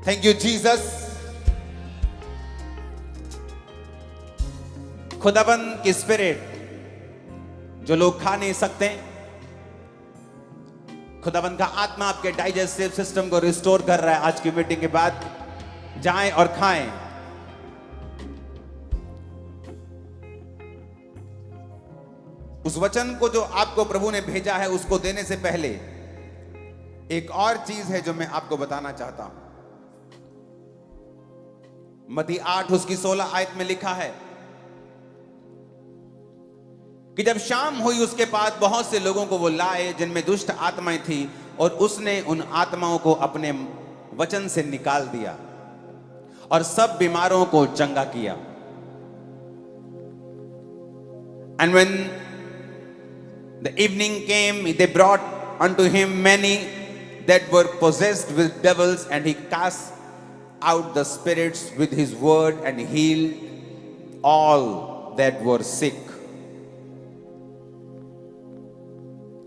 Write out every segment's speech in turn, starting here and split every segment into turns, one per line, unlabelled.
Thank you Jesus. खुदाबंद की spirit जो लोग खा नहीं सकते, खुदाबंद का आत्मा आपके डाइजेस्टिव सिस्टम को रिस्टोर कर रहा है। आज की मीटिंग के बाद जाएं और खाएं। उस वचन को जो आपको प्रभु ने भेजा है उसको देने से पहले एक और चीज है जो मैं आपको बताना चाहता हूं। मत्ती 8 उसकी 16 आयत में लिखा है कि जब शाम हुई उसके पास बहुत से लोगों को वो लाए जिनमें दुष्ट आत्माएं थी, और उसने उन आत्माओं को अपने वचन से निकाल दिया और सब बीमारों को चंगा किया। And when the evening came, they brought unto him many that were possessed with devils, and he cast out the spirits with his word and healed all that were sick.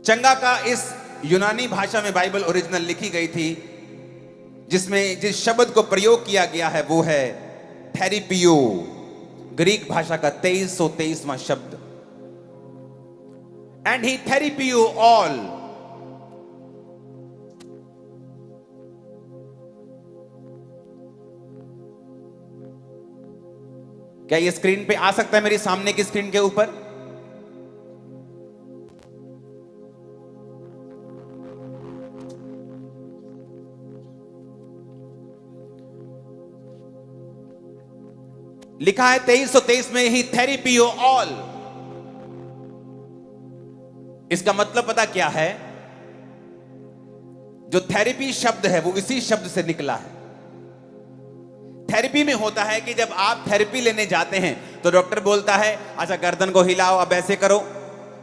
चंगा का इस यूनानी भाषा में बाइबल ओरिजिनल लिखी गई थी, जिसमें जिस शब्द को प्रयोग किया गया है वो है थेरेपियो, ग्रीक भाषा का 2323वां शब्द। एंड ही थेरेपियो ऑल, क्या ये स्क्रीन पे आ सकता है मेरी सामने की स्क्रीन के ऊपर? लिखा है 2323 में ही थेरेपियो ऑल। इसका मतलब पता क्या है? जो थेरेपी शब्द है वो इसी शब्द से निकला है। थेरेपी में होता है कि जब आप थेरेपी लेने जाते हैं तो डॉक्टर बोलता है अच्छा गर्दन को हिलाओ, अब ऐसे करो,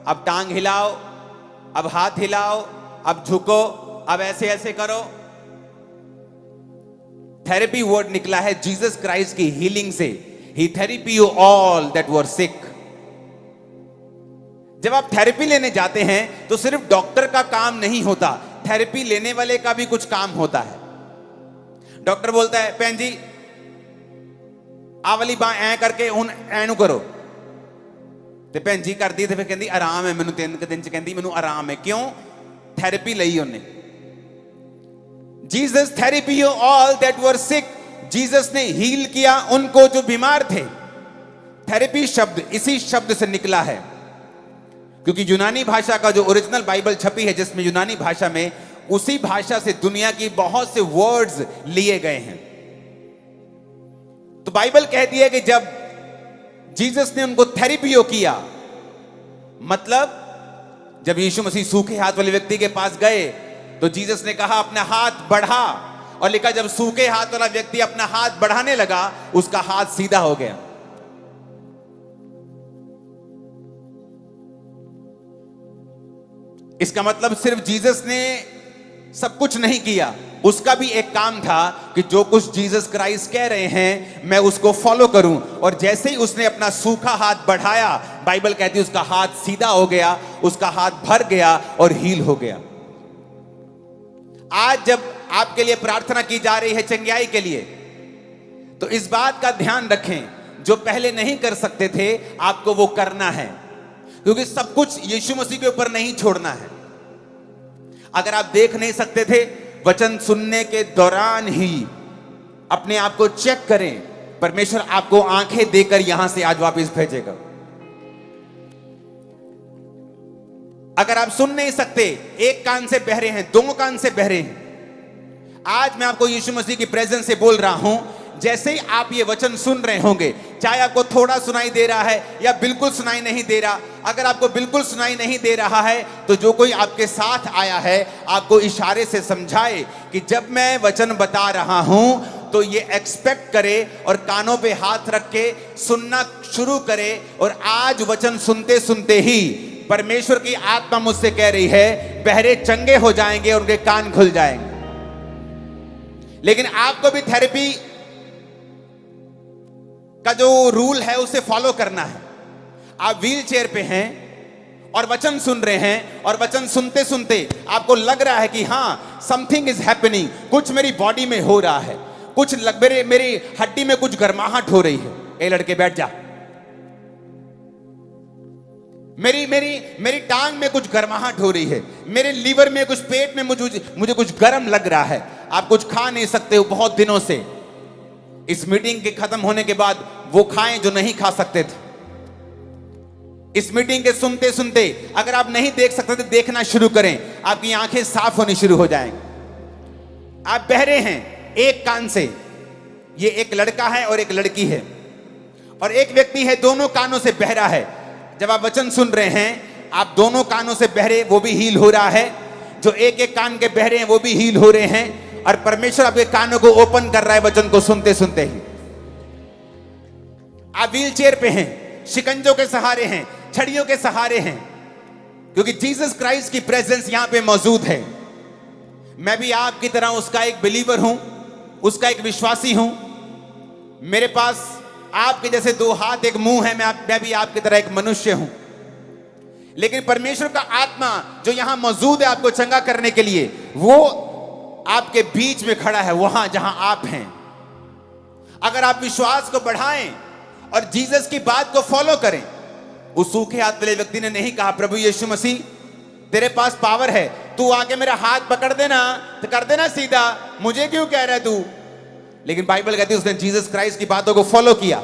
अब टांग हिलाओ, अब हाथ हिलाओ, अब झुको, अब ऐसे ऐसे करो। थेरेपी वर्ड निकला है जीसस क्राइस्ट की हीलिंग से। He therapy you all that were sick. जब आप थेरेपी लेने जाते हैं तो सिर्फ डॉक्टर का काम नहीं होता, थेरेपी लेने वाले का भी कुछ काम होता है। डॉक्टर बोलता है भैन जी आ वाली बांह ऐ करके हुन ऐनू करो, ते भैन जी कर दी ते फिर कहंदी आराम है मैनू, 3 दिन च कहंदी मैनू आराम है। क्यों? थेरेपी लई उन्हें। Jesus therapy you all that were sick, Jesus ने हील किया उनको जो बीमार थे। थेरेपी शब्द इसी शब्द से निकला है, क्योंकि यूनानी भाषा का जो ओरिजिनल बाइबल छपी है जिसमें यूनानी भाषा में, उसी भाषा से दुनिया की बहुत से वर्ड्स लिए गए हैं। तो बाइबल कहती है कि जब जीसस ने उनको थेरेपियो किया, मतलब जब यीशु मसीह सूखे हाथ वाले व्यक्ति के पास गए तो जीसस ने कहा अपना हाथ बढ़ा, और लिखा जब सूखे हाथ वाला व्यक्ति अपना हाथ बढ़ाने लगा उसका हाथ सीधा हो गया। इसका मतलब सिर्फ जीसस ने सब कुछ नहीं किया, उसका भी एक काम था कि जो कुछ जीसस क्राइस्ट कह रहे हैं मैं उसको फॉलो करूं। और जैसे ही उसने अपना सूखा हाथ बढ़ाया, बाइबल कहती है उसका हाथ सीधा हो गया, उसका हाथ भर गया और हील हो गया। आज जब आपके लिए प्रार्थना की जा रही है चंगाई के लिए, तो इस बात का ध्यान रखें जो पहले नहीं कर सकते थे आपको वो करना है, क्योंकि सब कुछ यीशु मसीह के ऊपर नहीं छोड़ना है। अगर आप देख नहीं सकते थे, वचन सुनने के दौरान ही अपने आप को चेक करें, परमेश्वर आपको आंखें देकर यहां से आज वापस भेजेगा। अगर आप सुन नहीं सकते, एक कान से बहरे हैं, 2 कान से बहरे हैं, आज मैं आपको यीशु मसीह की प्रेजेंस से बोल रहा हूं, जैसे ही आप ये वचन सुन रहे होंगे, चाहे आपको थोड़ा सुनाई दे रहा है या बिल्कुल सुनाई नहीं दे रहा, अगर आपको बिल्कुल सुनाई नहीं दे रहा है तो जो कोई आपके साथ आया है आपको इशारे से समझाए कि जब मैं वचन बता रहा हूं तो ये एक्सपेक्ट करे और कानों पे हाथ रख के सुनना शुरू करे। और आज वचन सुनते सुनते ही परमेश्वर की आत्मा मुझसे कह रही है बहरे चंगे हो जाएंगे और उनके कान खुल जाएंगे। लेकिन आपको भी थेरेपी का जो रूल है उसे फॉलो करना है। आप व्हील चेयर पे हैं और वचन सुन रहे हैं, और वचन सुनते सुनते आपको लग रहा है कि हाँ समथिंग इज हैपनिंग, कुछ मेरी बॉडी में हो रहा है। कुछ मेरी हड्डी में कुछ गर्माहट हो रही है। ए लड़के बैठ जा। मेरी मेरी मेरी टांग में कुछ गर्माहट हो रही है, मेरे लीवर में कुछ, पेट में मुझे कुछ गर्म लग रहा है। आप कुछ खा नहीं सकते हो बहुत दिनों से। इस मीटिंग के खत्म होने के बाद वो खाएं जो नहीं खा सकते थे। इस मीटिंग के सुनते सुनते अगर आप नहीं देख सकते तो देखना शुरू करें, आपकी आंखें साफ होनी शुरू हो जाएंगी। आप बहरे हैं एक कान से, ये एक लड़का है और एक लड़की है, और एक व्यक्ति है दोनों कानों से बहरा है। जब आप वचन सुन रहे हैं, आप दोनों कानों से बहरे, वो भी हील हो रहा है। जो एक एक कान के बहरे हैं वो भी हील हो रहे हैं, और परमेश्वर आपके कानों को ओपन कर रहा है वचन को सुनते सुनते ही। आप व्हील चेयर पे हैं, शिकंजों के सहारे हैं, छड़ियों के सहारे हैं, क्योंकि जीसस क्राइस्ट की प्रेजेंस यहां पे मौजूद है। मैं भी आपकी तरह उसका एक बिलीवर हूं, उसका एक विश्वासी हूं। मेरे पास आपके जैसे दो हाथ एक मुंह है, मैं भी आपकी तरह एक मनुष्य हूं। लेकिन परमेश्वर का आत्मा जो यहां मौजूद है आपको चंगा करने के लिए, वो आपके बीच में खड़ा है, वहां जहां आप हैं। अगर आप विश्वास को बढ़ाएं और जीसस की बात को फॉलो करें। उस सूखे हाथ वाले व्यक्ति ने नहीं कहा, प्रभु यीशु मसीह तेरे पास पावर है, तू आके मेरा हाथ पकड़ देना तो कर देना सीधा, मुझे क्यों कह रहा है तू। लेकिन बाइबल कहती है उसने जीसस क्राइस्ट की बातों को फॉलो किया।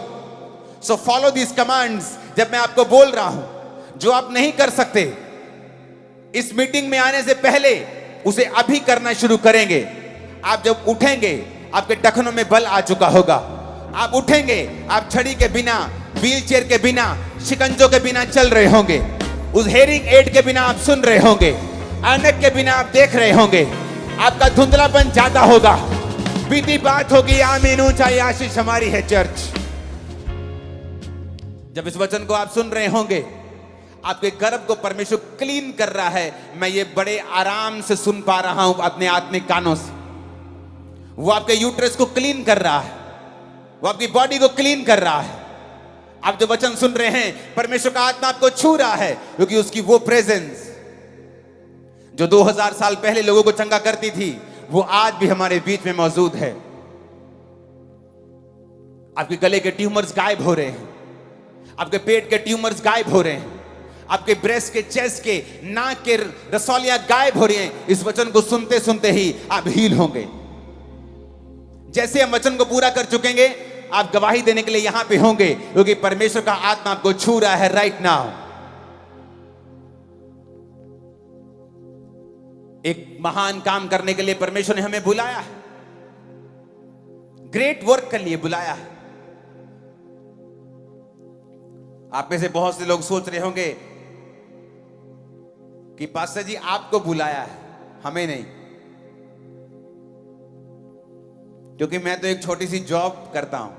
So follow this commands. जब मैं आपको बोल रहा हूं जो आप नहीं कर सकते इस मीटिंग में आने से पहले, उसे अभी करना शुरू करेंगे। आप जब उठेंगे आपके टखनों में बल आ चुका होगा। आप उठेंगे, आप छड़ी के बिना, व्हील चेयर के बिना, शिकंजों के बिना चल रहे होंगे। उस हेयरिंग एड के बिना आप सुन रहे होंगे, ऐनक के बिना आप देख रहे होंगे। आपका धुंधलापन ज्यादा होगा। बीती बात होगी। आमीन। ऊंचाई आशीष हमारी है चर्च। जब इस वचन को आप सुन रहे होंगे, आपके गर्भ को परमेश्वर क्लीन कर रहा है। मैं ये बड़े आराम से सुन पा रहा हूं अपने आत्मिक कानों से। वो आपके यूट्रस को क्लीन कर रहा है, वो आपकी बॉडी को क्लीन कर रहा है। आप जो वचन सुन रहे हैं, परमेश्वर का आत्मा आपको छू रहा है, क्योंकि उसकी वो प्रेजेंस जो 2000 साल पहले लोगों को चंगा करती थी, वो आज भी हमारे बीच में मौजूद है। आपके गले के ट्यूमर्स गायब हो रहे हैं, आपके पेट के ट्यूमर्स गायब हो रहे हैं, आपके ब्रेस्ट के, चेस्ट के, नाक के रसौलियां गायब हो रही हैं। इस वचन को सुनते सुनते ही आप हील होंगे। जैसे हम वचन को पूरा कर चुकेंगे, आप गवाही देने के लिए यहां पे होंगे, क्योंकि परमेश्वर का आत्मा आपको छू रहा है राइट नाउ। एक महान काम करने के लिए परमेश्वर ने हमें बुलाया है, ग्रेट वर्क के लिए बुलाया है। आप में से बहुत से लोग सोच रहे होंगे कि पास्टर जी आपको बुलाया है, हमें नहीं, क्योंकि मैं तो एक छोटी सी जॉब करता हूं,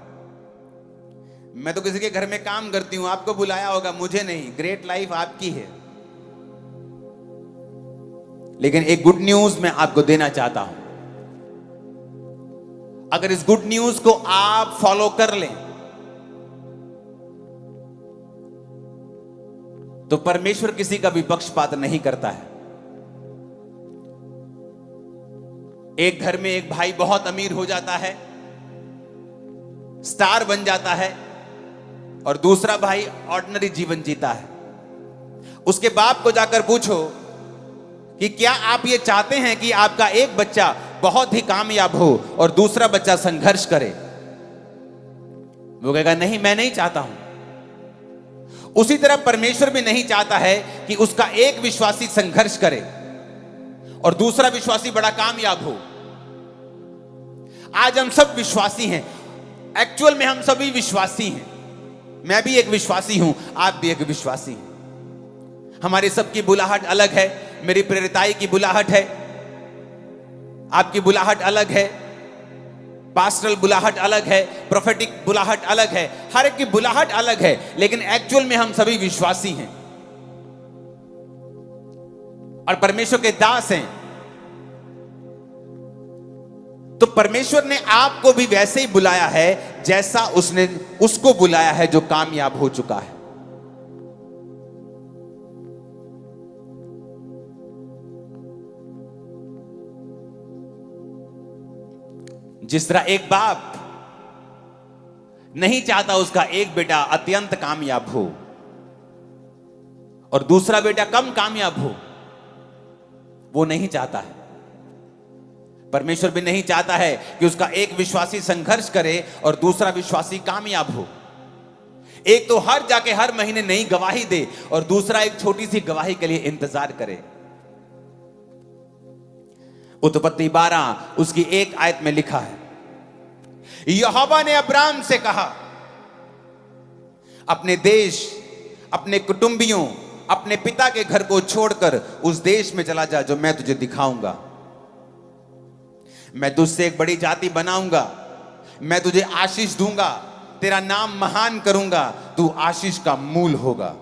मैं तो किसी के घर में काम करती हूं। आपको बुलाया होगा, मुझे नहीं। ग्रेट लाइफ आपकी है। लेकिन एक गुड न्यूज मैं आपको देना चाहता हूं। अगर इस गुड न्यूज को आप फॉलो कर लें तो परमेश्वर किसी का भी पक्षपात नहीं करता है। एक घर में एक भाई बहुत अमीर हो जाता है, स्टार बन जाता है, और दूसरा भाई ऑर्डिनरी जीवन जीता है। उसके बाप को जाकर पूछो कि क्या आप ये चाहते हैं कि आपका एक बच्चा बहुत ही कामयाब हो और दूसरा बच्चा संघर्ष करे? वो कहेगा नहीं, मैं नहीं चाहता हूं। उसी तरह परमेश्वर भी नहीं चाहता है कि उसका एक विश्वासी संघर्ष करे और दूसरा विश्वासी बड़ा कामयाब हो। आज हम सब विश्वासी हैं, एक्चुअल में हम सभी विश्वासी हैं। मैं भी एक विश्वासी हूं, आप भी एक विश्वासी हैं। हमारी सबकी बुलाहट अलग है। मेरी प्रेरिताई की बुलाहट है, आपकी बुलाहट अलग है, पास्टरल बुलाहट अलग है, प्रोफेटिक बुलाहट अलग है। हर एक की बुलाहट अलग है, लेकिन एक्चुअल में हम सभी विश्वासी हैं और परमेश्वर के दास हैं। तो परमेश्वर ने आपको भी वैसे ही बुलाया है जैसा उसने उसको बुलाया है जो कामयाब हो चुका है। जिस तरह एक बाप नहीं चाहता उसका एक बेटा अत्यंत कामयाब हो और दूसरा बेटा कम कामयाब हो, वो नहीं चाहता है। परमेश्वर भी नहीं चाहता है कि उसका एक विश्वासी संघर्ष करे और दूसरा विश्वासी कामयाब हो। एक तो हर जाके हर महीने नई गवाही दे और दूसरा एक छोटी सी गवाही के लिए इंतजार करे। उत्पत्ति 12 उसकी एक आयत में लिखा है, यहोवा ने अब्राम से कहा, अपने देश, अपने कुटुंबियों, अपने पिता के घर को छोड़कर उस देश में चला जा जो मैं तुझे दिखाऊंगा। मैं तुझसे एक बड़ी जाति बनाऊंगा, मैं तुझे आशीष दूंगा, तेरा नाम महान करूंगा, तू आशीष का मूल होगा।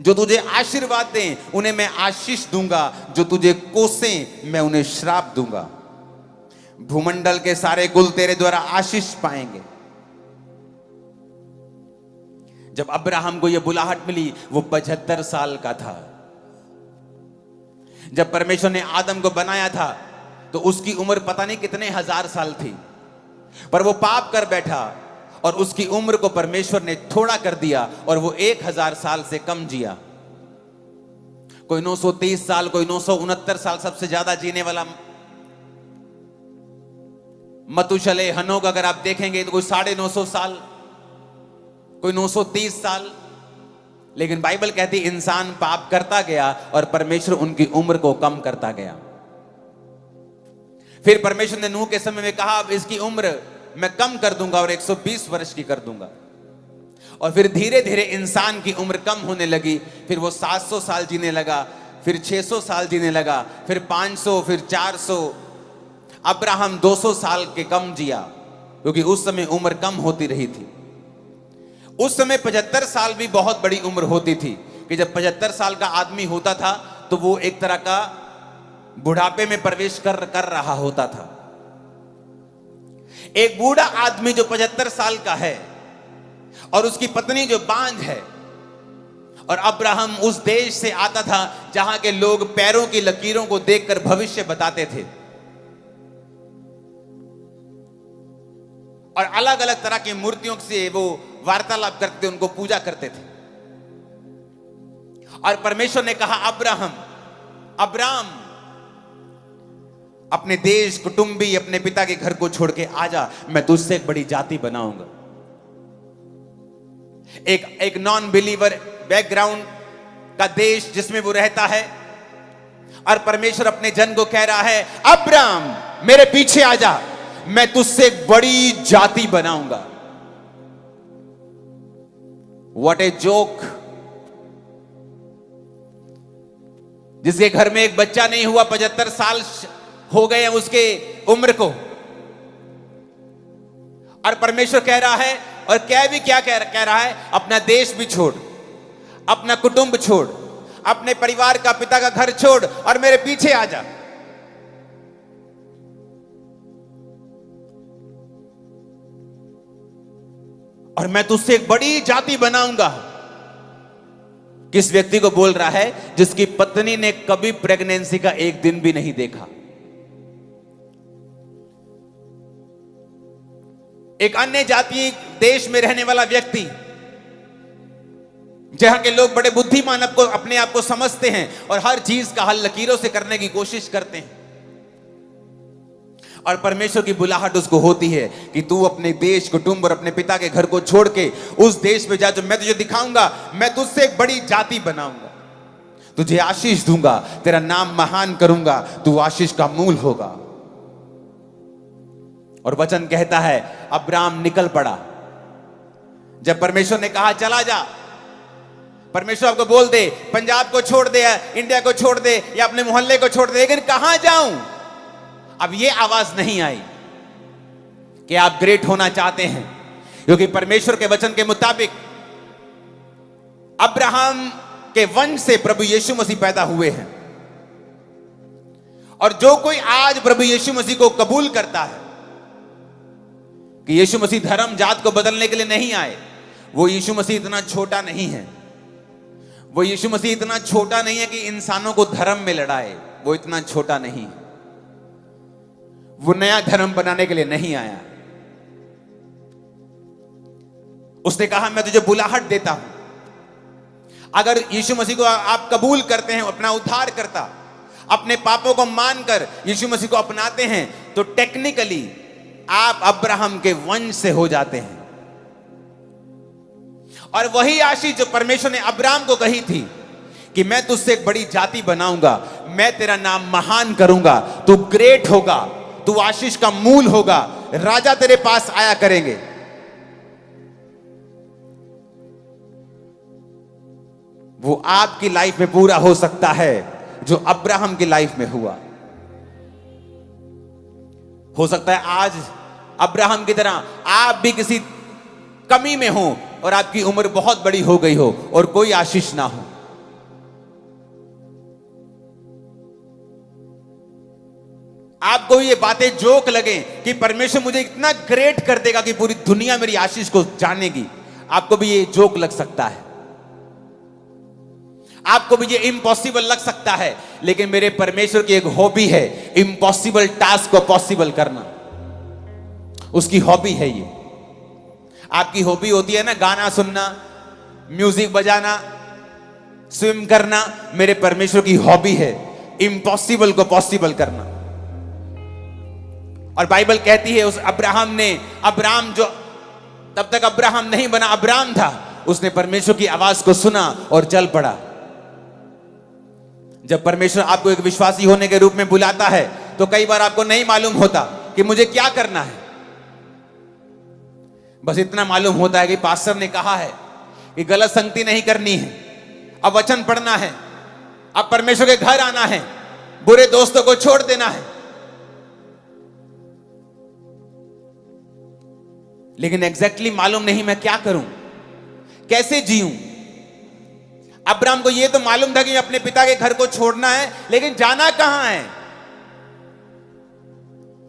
जो तुझे आशीर्वाद दें उन्हें मैं आशीष दूंगा, जो तुझे कोसें मैं उन्हें श्राप दूंगा। भूमंडल के सारे कुल तेरे द्वारा आशीष पाएंगे। जब अब्राहम को यह बुलाहट मिली वो 75 साल का था। जब परमेश्वर ने आदम को बनाया था तो उसकी उम्र पता नहीं कितने हजार साल थी, पर वो पाप कर बैठा और उसकी उम्र को परमेश्वर ने थोड़ा कर दिया और वो 1000 साल से कम जिया। कोई 930 साल, कोई 969 साल, सबसे ज्यादा जीने वाला मतुशले हनोक अगर आप देखेंगे तो कोई 950 साल, कोई 930 साल। लेकिन बाइबल कहती इंसान पाप करता गया और परमेश्वर उनकी उम्र को कम करता गया। फिर परमेश्वर ने नूह के समय में कहा अब इसकी उम्र मैं कम कर दूंगा और 120 वर्ष की कर दूंगा। और फिर धीरे धीरे इंसान की उम्र कम होने लगी। फिर वो 700 साल जीने लगा, फिर 600 साल जीने लगा, फिर 500, फिर 400। अब्राहम 200 साल के कम जिया क्योंकि उस समय उम्र कम होती रही थी। उस समय 75 साल भी बहुत बड़ी उम्र होती थी कि जब 75 साल का आदमी होता था तो वो एक तरह का बुढ़ापे में प्रवेश कर रहा होता था। एक बूढ़ा आदमी जो 75 साल का है और उसकी पत्नी जो बांझ है, और अब्राहम उस देश से आता था जहां के लोग पैरों की लकीरों को देखकर भविष्य बताते थे और अलग अलग तरह की मूर्तियों से वो वार्तालाप करते थे, उनको पूजा करते थे। और परमेश्वर ने कहा अब्राम अपने देश, कुटुंबी, अपने पिता के घर को छोड़ के आजा, मैं तुझसे एक बड़ी जाति बनाऊंगा। एक नॉन बिलीवर बैकग्राउंड का देश जिसमें वो रहता है, और परमेश्वर अपने जन को कह रहा है अब्राम मेरे पीछे आजा, मैं तुझसे एक बड़ी जाति बनाऊंगा। What a joke. जिसके घर में एक बच्चा नहीं हुआ, 75 साल हो गए उसके उम्र को, और परमेश्वर कह रहा है, और क्या कह रहा है, अपना देश भी छोड़, अपना कुटुंब छोड़, अपने परिवार का, पिता का घर छोड़ और मेरे पीछे आ जा। और मैं तुझसे एक बड़ी जाति बनाऊंगा। किस व्यक्ति को बोल रहा है? जिसकी पत्नी ने कभी प्रेगनेंसी का एक दिन भी नहीं देखा। एक अन्य जाति देश में रहने वाला व्यक्ति, जहां के लोग बड़े बुद्धिमान अपने आप को समझते हैं और हर चीज का हल लकीरों से करने की कोशिश करते हैं, और परमेश्वर की बुलाहट उसको होती है कि तू अपने देश, कुटुंब और अपने पिता के घर को छोड़ के उस देश में जा जो मैं तुझे दिखाऊंगा। मैं तुझसे एक बड़ी जाति बनाऊंगा, तुझे आशीष दूंगा, तेरा नाम महान करूंगा, तू आशीष का मूल होगा। और वचन कहता है अब्राम निकल पड़ा। जब परमेश्वर ने कहा चला जा, परमेश्वर आपको बोल दे पंजाब को छोड़ दे, इंडिया को छोड़ दे या अपने मोहल्ले को छोड़ दे, लेकिन कहां जाऊं? अब ये आवाज नहीं आई कि आप ग्रेट होना चाहते हैं, क्योंकि परमेश्वर के वचन के मुताबिक अब्राहम के वंश से प्रभु यीशु मसीह पैदा हुए हैं। और जो कोई आज प्रभु यीशु मसीह को कबूल करता है कि यीशु मसीह धर्म जात को बदलने के लिए नहीं आए, वो यीशु मसीह इतना छोटा नहीं है, वो यीशु मसीह इतना छोटा नहीं है कि इंसानों को धर्म में लड़ाए, वो इतना छोटा नहीं है। वो नया धर्म बनाने के लिए नहीं आया। उसने कहा मैं तुझे बुलाहट देता हूं। अगर यीशु मसीह को आप कबूल करते हैं अपना उद्धार करता, अपने पापों को मानकर यीशु मसीह को अपनाते हैं, तो टेक्निकली आप अब्राहम के वंश से हो जाते हैं। और वही आशीष जो परमेश्वर ने अब्राहम को कही थी कि मैं तुझसे एक बड़ी जाति बनाऊंगा, मैं तेरा नाम महान करूंगा, तू ग्रेट होगा, तू आशीष का मूल होगा, राजा तेरे पास आया करेंगे। वो आपकी लाइफ में पूरा हो सकता है जो अब्राहम की लाइफ में हुआ। हो सकता है आज अब्राहम की तरह आप भी किसी कमी में हो और आपकी उम्र बहुत बड़ी हो गई हो और कोई आशीष ना हो। आपको ये बातें जोक लगे कि परमेश्वर मुझे इतना ग्रेट कर देगा कि पूरी दुनिया मेरी आशीष को जानेगी, आपको भी ये जोक लग सकता है, आपको भी ये इम्पॉसिबल लग सकता है। लेकिन मेरे परमेश्वर की एक हॉबी है इम्पॉसिबल टास्क को पॉसिबल करना। उसकी हॉबी है ये। आपकी हॉबी होती है ना गाना सुनना, म्यूजिक बजाना, स्विम करना। मेरे परमेश्वर की हॉबी है इम्पॉसिबल को पॉसिबल करना। और बाइबल कहती है उस अब्राहम जो तब तक अब्राहम नहीं बना, अब्राम था, उसने परमेश्वर की आवाज को सुना और चल पड़ा। जब परमेश्वर आपको एक विश्वासी होने के रूप में बुलाता है तो कई बार आपको नहीं मालूम होता कि मुझे क्या करना है। बस इतना मालूम होता है कि पास्टर ने कहा है कि गलत संगति नहीं करनी है, अब वचन पढ़ना है, अब परमेश्वर के घर आना है, बुरे दोस्तों को छोड़ देना है। लेकिन एग्जैक्टली मालूम नहीं मैं क्या करूं, कैसे जीऊं। अब्राहम को यह तो मालूम था कि अपने पिता के घर को छोड़ना है, लेकिन जाना कहां है?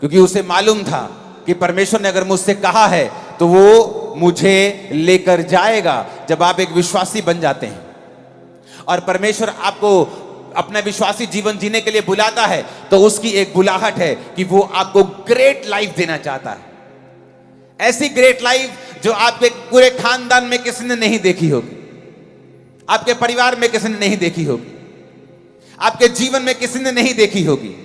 क्योंकि उसे मालूम था कि परमेश्वर ने अगर मुझसे कहा है तो वो मुझे लेकर जाएगा। जब आप एक विश्वासी बन जाते हैं और परमेश्वर आपको अपना विश्वासी जीवन जीने के लिए बुलाता है तो उसकी एक बुलाहट है कि वो आपको ग्रेट लाइफ देना चाहता है। ऐसी ग्रेट लाइफ जो आपके पूरे खानदान में किसी ने नहीं देखी होगी, आपके परिवार में किसी ने नहीं देखी होगी, आपके जीवन में किसी ने नहीं देखी होगी।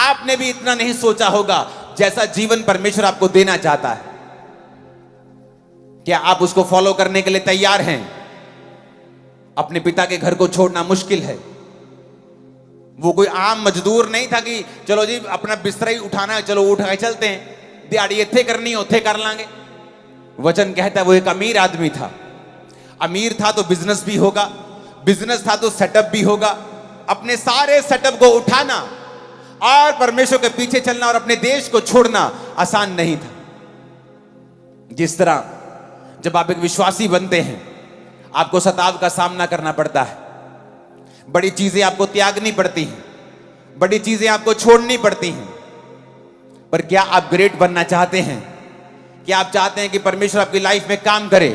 आपने भी इतना नहीं सोचा होगा जैसा जीवन परमेश्वर आपको देना चाहता है। क्या आप उसको फॉलो करने के लिए तैयार हैं? अपने पिता के घर को छोड़ना मुश्किल है। वो कोई आम मजदूर नहीं था कि चलो जी अपना बिस्तरा ही उठाना है, चलो उठा के चलते हैं, दिहाड़ी इत्थे करनी उथे कर लांगे। वचन कहता है वो एक अमीर आदमी था। अमीर था तो बिजनेस भी होगा, बिजनेस था तो सेटअप भी होगा। अपने सारे सेटअप को उठाना और परमेश्वर के पीछे चलना और अपने देश को छोड़ना आसान नहीं था। जिस तरह जब आप एक विश्वासी बनते हैं आपको सताव का सामना करना पड़ता है, बड़ी चीजें आपको त्यागनी पड़ती हैं, बड़ी चीजें आपको छोड़नी पड़ती हैं। पर क्या आप ग्रेट बनना चाहते हैं? क्या आप चाहते हैं कि परमेश्वर आपकी लाइफ में काम करे?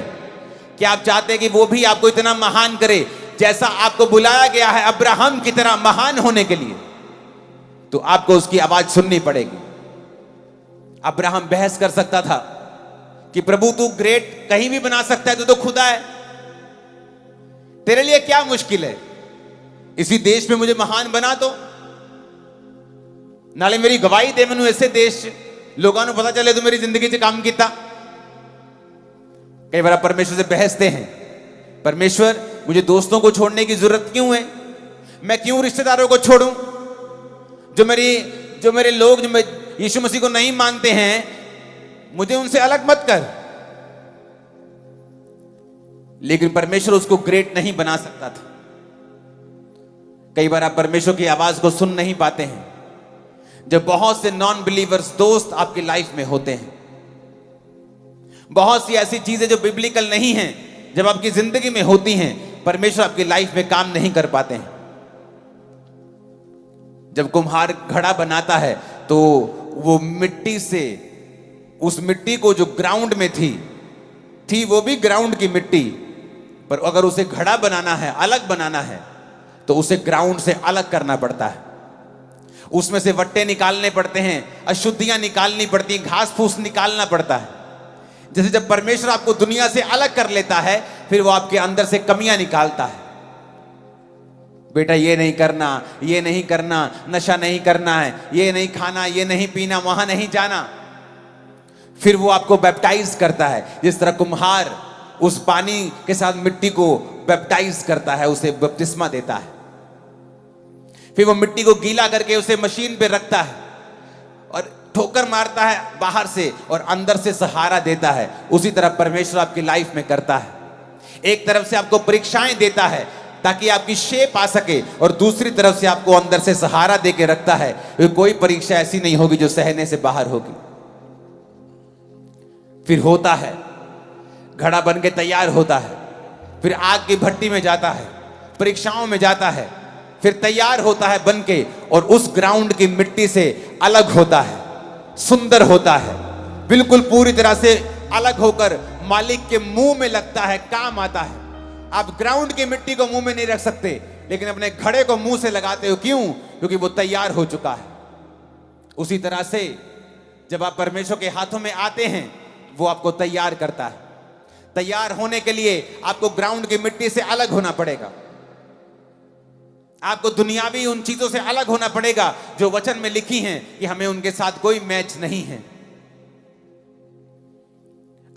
क्या आप चाहते हैं कि वो भी आपको इतना महान करे जैसा आपको बुलाया गया है अब्राहम की तरह महान होने के लिए? तो आपको उसकी आवाज सुननी पड़ेगी। अब्राहम बहस कर सकता था कि प्रभु तू ग्रेट कहीं भी बना सकता है, तू तो खुदा है, तेरे लिए क्या मुश्किल है, इसी देश में मुझे महान बना दो, नाले मेरी गवाही दे मैनू ऐसे देश लोगों को पता चले तो मेरी जिंदगी से काम किया। कई बार आप परमेश्वर से बहसते हैं, परमेश्वर मुझे दोस्तों को छोड़ने की जरूरत क्यों है? मैं क्यों रिश्तेदारों को छोड़ूं? जो मेरे लोग जो यीशु मसीह को नहीं मानते हैं, मुझे उनसे अलग मत कर। लेकिन परमेश्वर उसको ग्रेट नहीं बना सकता था। कई बार आप परमेश्वर की आवाज को सुन नहीं पाते हैं जब बहुत से नॉन बिलीवर्स दोस्त आपकी लाइफ में होते हैं। बहुत सी ऐसी चीजें जो बिब्लिकल नहीं हैं जब आपकी जिंदगी में होती हैं, परमेश्वर आपकी लाइफ में काम नहीं कर पाते हैं। जब कुम्हार घड़ा बनाता है तो वो मिट्टी से, उस मिट्टी को जो ग्राउंड में थी वो भी ग्राउंड की मिट्टी, पर अगर उसे घड़ा बनाना है, अलग बनाना है, तो उसे ग्राउंड से अलग करना पड़ता है। उसमें से वट्टे निकालने पड़ते हैं, अशुद्धियां निकालनी पड़ती हैं, घास फूस निकालना पड़ता है। जैसे जब परमेश्वर आपको दुनिया से अलग कर लेता है, फिर वो आपके अंदर से कमियां निकालता है। बेटा ये नहीं करना, ये नहीं करना, नशा नहीं करना है, ये नहीं खाना, ये नहीं पीना, वहां नहीं जाना। फिर वो आपको बैप्टाइज करता है, जिस तरह कुम्हार उस पानी के साथ मिट्टी को बैप्टाइज करता है, उसे बपतिस्मा देता है। फिर वो मिट्टी को गीला करके उसे मशीन पे रखता है और ठोकर मारता है बाहर से और अंदर से सहारा देता है। उसी तरह परमेश्वर आपकी लाइफ में करता है। एक तरफ से आपको परीक्षाएं देता है ताकि आपकी शेप आ सके, और दूसरी तरफ से आपको अंदर से सहारा दे के रखता है। कोई परीक्षा ऐसी नहीं होगी जो सहने से बाहर होगी। फिर होता है, घड़ा बन के तैयार होता है, फिर आग की भट्टी में जाता है, परीक्षाओं में जाता है, फिर तैयार होता है बन के, और उस ग्राउंड की मिट्टी से अलग होता है, सुंदर होता है, बिल्कुल पूरी तरह से अलग होकर मालिक के मुंह में लगता है, काम आता है। आप ग्राउंड की मिट्टी को मुंह में नहीं रख सकते, लेकिन अपने घड़े को मुंह से लगाते हो। क्यों? क्योंकि वो तैयार हो चुका है। उसी तरह से जब आप परमेश्वर के हाथों में आते हैं, वो आपको तैयार करता है। तैयार होने के लिए आपको ग्राउंड की मिट्टी से अलग होना पड़ेगा। आपको दुनियावी उन चीजों से अलग होना पड़ेगा जो वचन में लिखी हैं कि हमें उनके साथ कोई मैच नहीं है।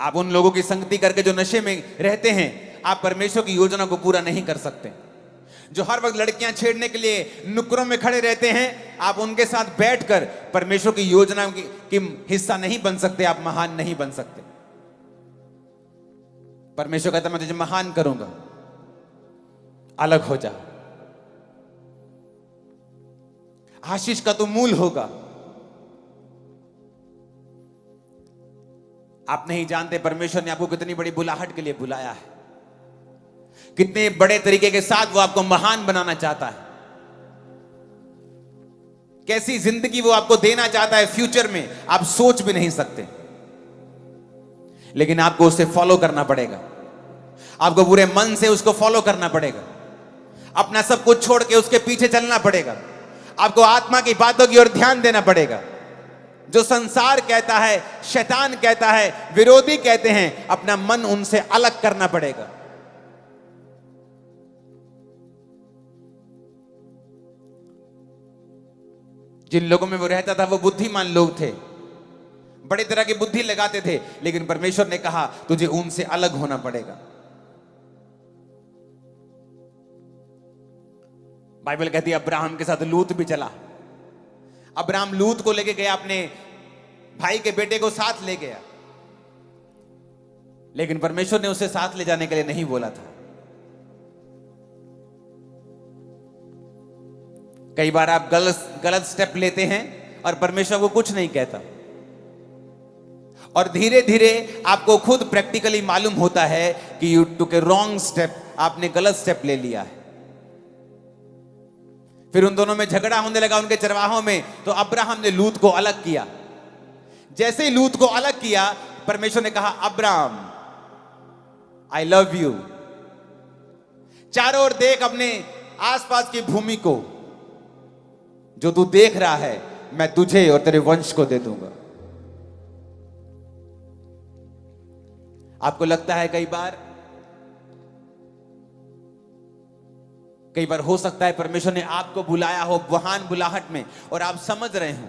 आप उन लोगों की संगति करके जो नशे में रहते हैं, आप परमेश्वर की योजना को पूरा नहीं कर सकते। जो हर वक्त लड़कियां छेड़ने के लिए नुक्करों में खड़े रहते हैं, आप उनके साथ बैठकर परमेश्वर की योजना की हिस्सा नहीं बन सकते, आप महान नहीं बन सकते। परमेश्वर कहता मैं तुझे महान करूंगा, अलग हो जा, आशीष का तो मूल होगा। आप नहीं जानते परमेश्वर ने आपको कितनी बड़ी बुलाहट के लिए बुलाया है, कितने बड़े तरीके के साथ वो आपको महान बनाना चाहता है, कैसी जिंदगी वो आपको देना चाहता है फ्यूचर में, आप सोच भी नहीं सकते। लेकिन आपको उसे फॉलो करना पड़ेगा, आपको पूरे मन से उसको फॉलो करना पड़ेगा, अपना सब कुछ छोड़ के उसके पीछे चलना पड़ेगा। आपको आत्मा की बातों की ओर ध्यान देना पड़ेगा। जो संसार कहता है, शैतान कहता है, विरोधी कहते हैं, अपना मन उनसे अलग करना पड़ेगा। जिन लोगों में वो रहता था वो बुद्धिमान लोग थे, बड़े तरह की बुद्धि लगाते थे, लेकिन परमेश्वर ने कहा तुझे उनसे अलग होना पड़ेगा। बाइबल कहती है अब्राहम के साथ लूत भी चला। अब्राहम लूत को लेके गया, अपने भाई के बेटे को साथ ले गया, लेकिन परमेश्वर ने उसे साथ ले जाने के लिए नहीं बोला था। कई बार आप गलत स्टेप लेते हैं और परमेश्वर को कुछ नहीं कहता, और धीरे धीरे आपको खुद प्रैक्टिकली मालूम होता है कि you took A wrong step, आपने गलत स्टेप ले लिया है। फिर उन दोनों में झगड़ा होने लगा उनके चरवाहों में, तो अब्राहम ने लूत को अलग किया। जैसे ही लूत को अलग किया, परमेश्वर ने कहा अब्राहम आई लव यू, चारों ओर देख अपने आसपास की भूमि को, जो तू देख रहा है मैं तुझे और तेरे वंश को दे दूंगा। आपको लगता है कई बार हो सकता है परमेश्वर ने आपको बुलाया हो महान बुलाहट में और आप समझ रहे हो,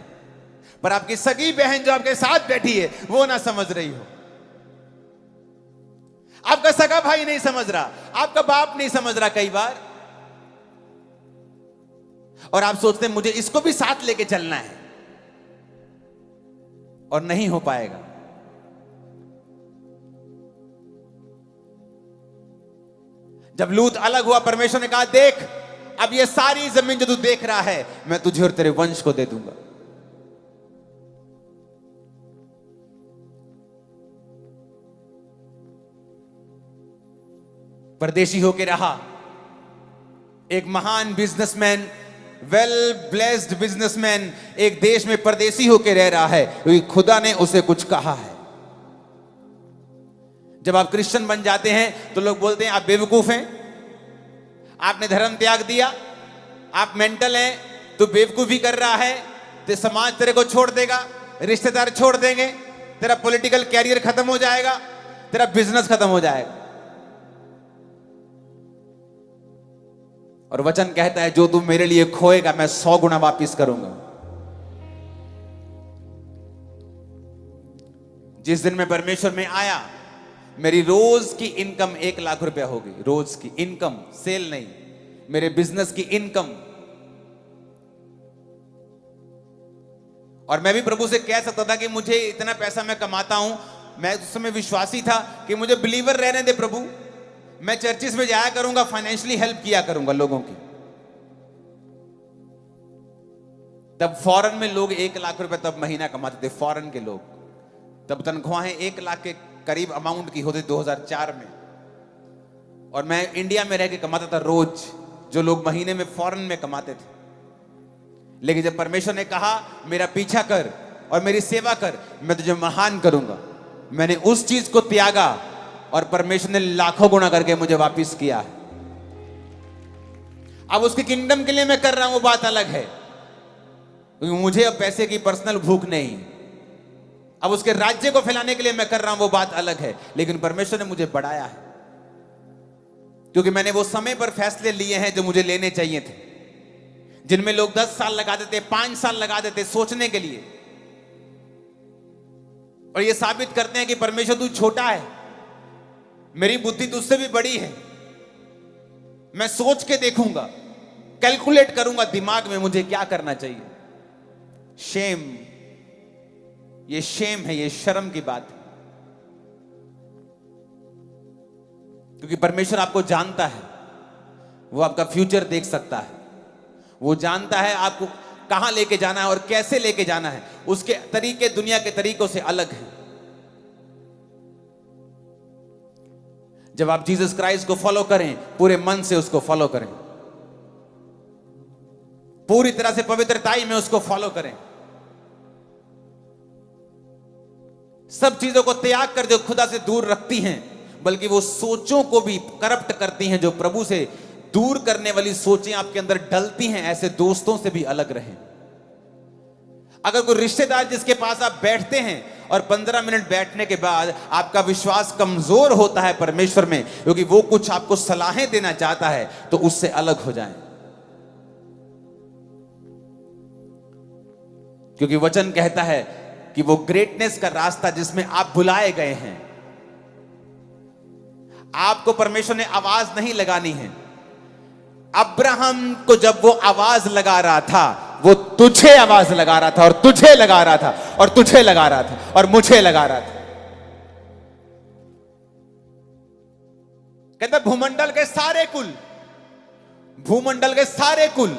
पर आपकी सगी बहन जो आपके साथ बैठी है वो ना समझ रही हो, आपका सगा भाई नहीं समझ रहा, आपका बाप नहीं समझ रहा कई बार, और आप सोचते हैं मुझे इसको भी साथ लेके चलना है, और नहीं हो पाएगा। जब लूत अलग हुआ, परमेश्वर ने कहा देख अब ये सारी जमीन जो तू देख रहा है मैं तुझे और तेरे वंश को दे दूंगा। परदेशी होके रहा, एक महान बिजनेसमैन, वेल ब्लेस्ड बिजनेसमैन, एक देश में परदेशी होके रह रहा है क्योंकि खुदा ने उसे कुछ कहा है। जब आप क्रिश्चियन बन जाते हैं तो लोग बोलते हैं आप बेवकूफ हैं, आपने धर्म त्याग दिया, आप मेंटल हैं, तू बेवकूफी कर रहा है, तो समाज तेरे को छोड़ देगा, रिश्तेदार छोड़ देंगे, तेरा पॉलिटिकल कैरियर खत्म हो जाएगा, तेरा बिजनेस खत्म हो जाएगा। और वचन कहता है जो तू मेरे लिए खोएगा मैं 100 गुना वापिस करूंगा। जिस दिन मैं परमेश्वर में आया, मेरी रोज की इनकम 1 लाख रुपया होगी। रोज की इनकम, सेल नहीं, मेरे बिजनेस की इनकम। और मैं भी प्रभु से कह सकता था कि मुझे इतना पैसा मैं कमाता हूं। मैं उस समय विश्वासी था कि मुझे बिलीवर रहने दे प्रभु, मैं चर्चिस में जाया करूंगा, फाइनेंशियली हेल्प किया करूंगा लोगों की। तब फॉरेन में लोग 1 लाख रुपए तब महीना कमाते थे, फॉरेन के लोग। तब तनख्वाहें 1 लाख के करीब अमाउंट की होती 2004 में। और मैं इंडिया में रह के कमाता था रोज, जो लोग महीने में फॉरेन में कमाते थे। लेकिन जब परमेश्वर ने कहा मेरा पीछा कर और मेरी सेवा कर, मैं तुझे महान करूंगा, मैंने उस चीज को त्यागा और परमेश्वर ने लाखों गुना करके मुझे वापस किया है। अब उसके किंगडम के लिए मैं कर रहा हूं, वो बात अलग है, क्योंकि मुझे अब पैसे की पर्सनल भूख नहीं। अब उसके राज्य को फैलाने के लिए मैं कर रहा हूं, वो बात अलग है। लेकिन परमेश्वर ने मुझे बढ़ाया है, क्योंकि मैंने वो समय पर फैसले लिए हैं जो मुझे लेने चाहिए थे, जिनमें लोग 10 साल लगा देते, 5 साल लगा देते सोचने के लिए, और ये साबित करते हैं कि परमेश्वर तू छोटा है, मेरी बुद्धि तुझसे भी बड़ी है, मैं सोच के देखूंगा, कैलकुलेट करूंगा दिमाग में मुझे क्या करना चाहिए। शेम, ये शेम है, ये शर्म की बात है, क्योंकि परमेश्वर आपको जानता है, वो आपका फ्यूचर देख सकता है, वो जानता है आपको कहां लेके जाना है और कैसे लेके जाना है। उसके तरीके दुनिया के तरीकों से अलग हैं। जब आप जीसस क्राइस्ट को फॉलो करें, पूरे मन से उसको फॉलो करें, पूरी तरह से पवित्रताई में उसको फॉलो करें, सब चीजों को त्याग कर जो खुदा से दूर रखती हैं, बल्कि वो सोचों को भी करप्ट करती हैं, जो प्रभु से दूर करने वाली सोचें आपके अंदर डलती हैं, ऐसे दोस्तों से भी अलग रहें। अगर कोई रिश्तेदार जिसके पास आप बैठते हैं और 15 मिनट बैठने के बाद आपका विश्वास कमजोर होता है परमेश्वर में, क्योंकि वो कुछ आपको सलाहें देना चाहता है, तो उससे अलग हो जाएं। क्योंकि वचन कहता है कि वो ग्रेटनेस का रास्ता जिसमें आप बुलाए गए हैं, आपको परमेश्वर ने आवाज नहीं लगानी है। अब्राहम को जब वो आवाज लगा रहा था, वो तुझे आवाज लगा रहा था, और तुझे लगा रहा था, और तुझे लगा रहा था, और मुझे लगा रहा था। कहता भूमंडल के सारे कुल, भूमंडल के सारे कुल,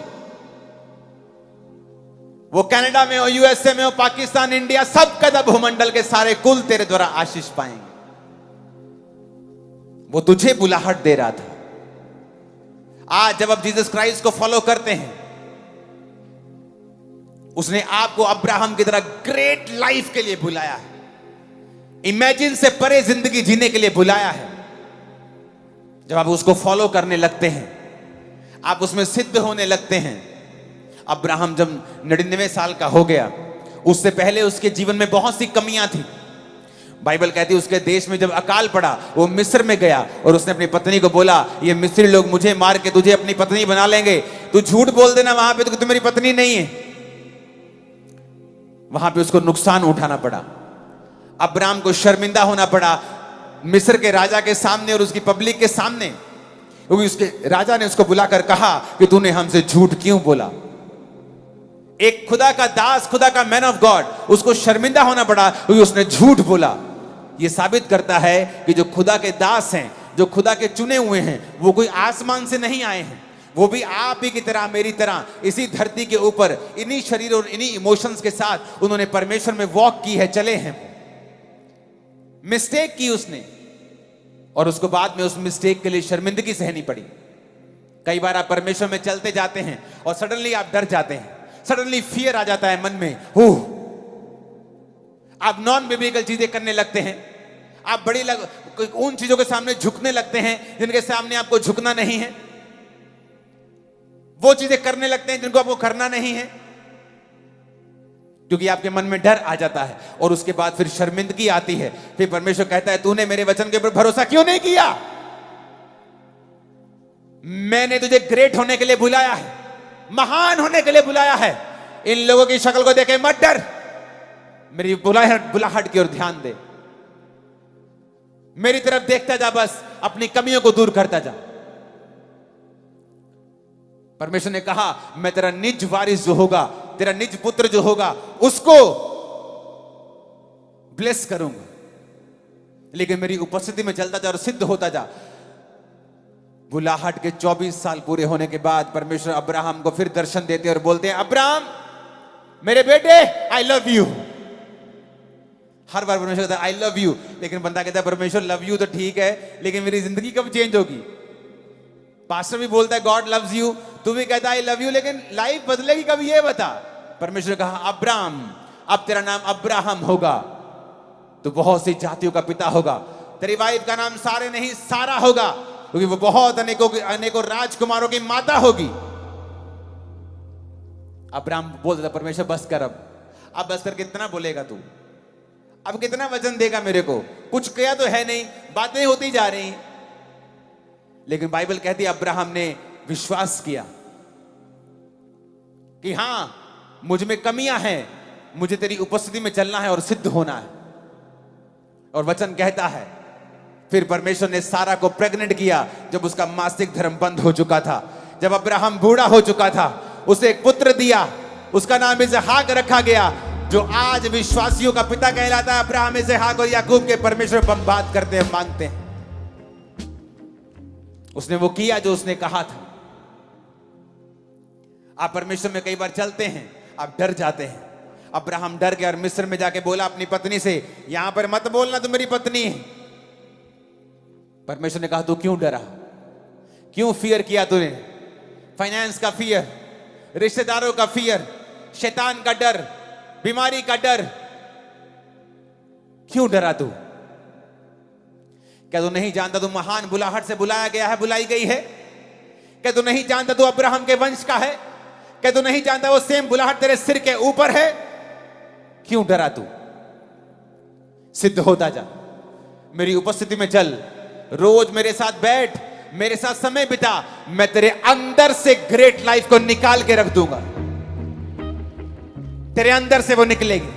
वो कनाडा में हो, यूएसए में हो, पाकिस्तान, इंडिया, सब कहता भूमंडल के सारे कुल तेरे द्वारा आशीष पाएंगे। वो तुझे बुलाहट दे रहा था। आज जब आप जीसस क्राइस्ट को फॉलो करते हैं, उसने आपको अब्राहम की तरह ग्रेट लाइफ के लिए बुलाया है, इमेजिन से परे जिंदगी जीने के लिए बुलाया है। जब आप उसको फॉलो करने लगते हैं, आप उसमें सिद्ध होने लगते हैं। अब्राहम जब 99 साल का हो गया, उससे पहले उसके जीवन में बहुत सी कमियां थी। बाइबल कहती है उसके देश में जब अकाल पड़ा, वो मिस्र में गया और उसने अपनी पत्नी को बोला, ये मिस्री लोग मुझे मार के तुझे अपनी पत्नी बना लेंगे, तू झूठ बोल देना वहां पे तो तू मेरी पत्नी नहीं है। वहां पे उसको नुकसान उठाना पड़ा, अब्राहम को शर्मिंदा होना पड़ा मिस्र के राजा के सामने और उसकी पब्लिक के सामने, क्योंकि उसके राजा ने उसको बुलाकर कहा कि तूने हमसे झूठ क्यों बोला। एक खुदा का दास, खुदा का मैन ऑफ गॉड, उसको शर्मिंदा होना पड़ा क्योंकि उसने झूठ बोला। यह साबित करता है कि जो खुदा के दास हैं, जो खुदा के चुने हुए हैं, वो कोई आसमान से नहीं आए हैं, वो भी आप ही की तरह, मेरी तरह इसी धरती के ऊपर इन्हीं शरीर और इन्हीं इमोशंस के साथ उन्होंने परमेश्वर में वॉक की है, चले हैं। मिस्टेक की उसने, और उसको बाद में उस मिस्टेक के लिए शर्मिंदगी सहनी पड़ी। कई बार आप परमेश्वर में चलते जाते हैं और सडनली आप डर जाते हैं, सडनली फियर आ जाता है मन में, आप नॉन बिब्लिकल चीजें करने लगते हैं, आप बड़ी उन चीजों के सामने झुकने लगते हैं जिनके सामने आपको झुकना नहीं है। वो चीजें करने लगते हैं जिनको आपको करना नहीं है, क्योंकि आपके मन में डर आ जाता है और उसके बाद फिर शर्मिंदगी आती है। फिर परमेश्वर कहता है तूने मेरे वचन के ऊपर भरोसा क्यों नहीं किया? मैंने तुझे ग्रेट होने के लिए बुलाया है, महान होने के लिए बुलाया है। इन लोगों की शक्ल को देखे मत डर, मेरी बुलाहट की ओर ध्यान दे, मेरी तरफ देखता जा, बस अपनी कमियों को दूर करता जा। परमेश्वर ने कहा मैं तेरा निज वारिस जो होगा, तेरा निज पुत्र जो होगा, उसको ब्लेस करूंगा, लेकिन मेरी उपस्थिति में चलता जा और सिद्ध होता जा। बुलाहट के 24 साल पूरे होने के बाद परमेश्वर अब्राहम को फिर दर्शन देते और बोलते हैं अब्राहम मेरे बेटे आई लव यू। हर बार परमेश्वर कहता है आई लव यू, लेकिन बंदा कहता है परमेश्वर लव यू तो ठीक है, लेकिन मेरी जिंदगी कब चेंज होगी? पास्टर भी बोलता है गॉड लव्स यू, तू भी कहता है आई लव यू, लेकिन लाइफ बदलेगी कब ये बता। परमेश्वर ने कहा अब्राहम अब तेरा नाम अब्राहम होगा, तो बहुत सी जातियों का पिता होगा। तेरी वाइफ का नाम सारे नहीं सारा होगा, क्योंकि वो बहुत अनेकों राजकुमारों की माता होगी। अब्राहम बोलता था परमेश्वर बस कर, अब बस कर, कितना बोलेगा तू, अब कितना वचन देगा मेरे को? कुछ किया तो है नहीं, बातें होती जा रही। लेकिन बाइबल कहती है अब्राहम ने विश्वास किया कि हां मुझ में कमियां हैं, मुझे तेरी उपस्थिति में चलना है और सिद्ध होना है। और वचन कहता है फिर परमेश्वर ने सारा को प्रेग्नेंट किया जब उसका मासिक धर्म बंद हो चुका था, जब अब्राहम बूढ़ा हो चुका था, उसे एक पुत्र दिया, उसका नाम इसहाक रखा गया, जो आज विश्वासियों का पिता कहलाता है। अब्राहम इसहाक और याकूब के परमेश्वर पर बात करते हैं, मांगते हैं। उसने वो किया जो उसने कहा था। आप परमेश्वर में कई बार चलते हैं, आप डर जाते हैं। अब्राहम डर गया और मिस्र में जाके बोला अपनी पत्नी से यहां पर मत बोलना तू मेरी पत्नी है। परमेश्वर ने कहा तू क्यों डरा, क्यों फियर किया तूने? फाइनेंस का फियर, रिश्तेदारों का फियर, शैतान का डर, बीमारी का डर, क्यों डरा तू? क्या तू नहीं जानता तू महान बुलाहट से बुलाया गया है, बुलाई गई है? क्या तू नहीं जानता तू अब्राहम के वंश का है? क्या तू नहीं जानता वो सेम बुलाहट तेरे सिर के ऊपर है? क्यों डरा तू? सिद्ध होता जा, मेरी उपस्थिति में चल, रोज मेरे साथ बैठ, मेरे साथ समय बिता, मैं तेरे अंदर से ग्रेट लाइफ को निकाल के रख दूंगा, तेरे अंदर से वो निकलेगी।